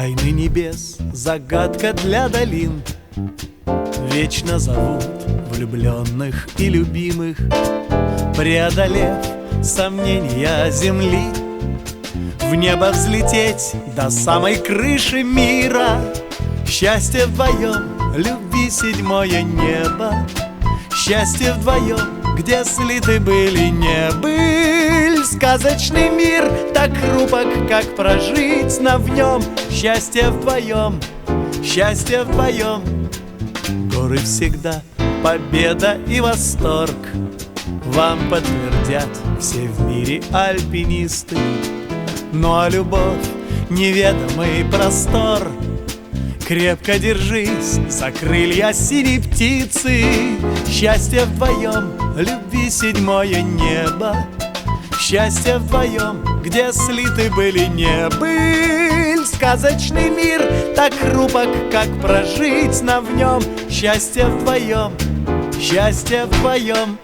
Тайны небес, загадка для долин вечно зовут влюбленных и любимых. Преодолев сомнения земли, в небо взлететь до самой крыши мира. Счастье вдвоем, любви седьмое небо. Счастье вдвоем, где слиты были не быль. Сказочный мир так хрупок, как прожить нам в нем. Счастье вдвоем, счастье вдвоем. Горы всегда победа и восторг, вам подтвердят все в мире альпинисты. Ну а любовь — неведомый простор. Крепко держись за крылья синей птицы. Счастье вдвоем, любви седьмое небо. Счастье вдвоем, где слиты были не быль. Сказочный мир так хрупок, как прожить нам в нем. Счастье вдвоем, счастье вдвоем.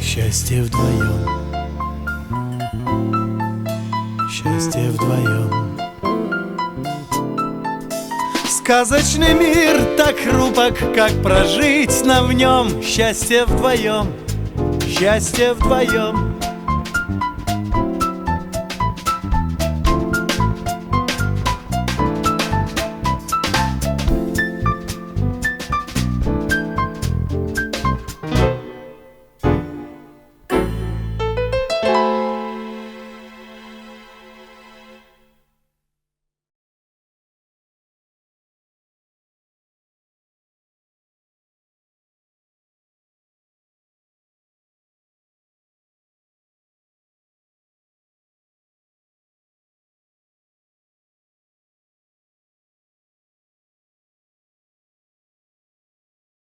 Счастье вдвоем, счастье вдвоем. Сказочный мир так хрупок, как прожить нам в нем. Счастье вдвоем, счастье вдвоем.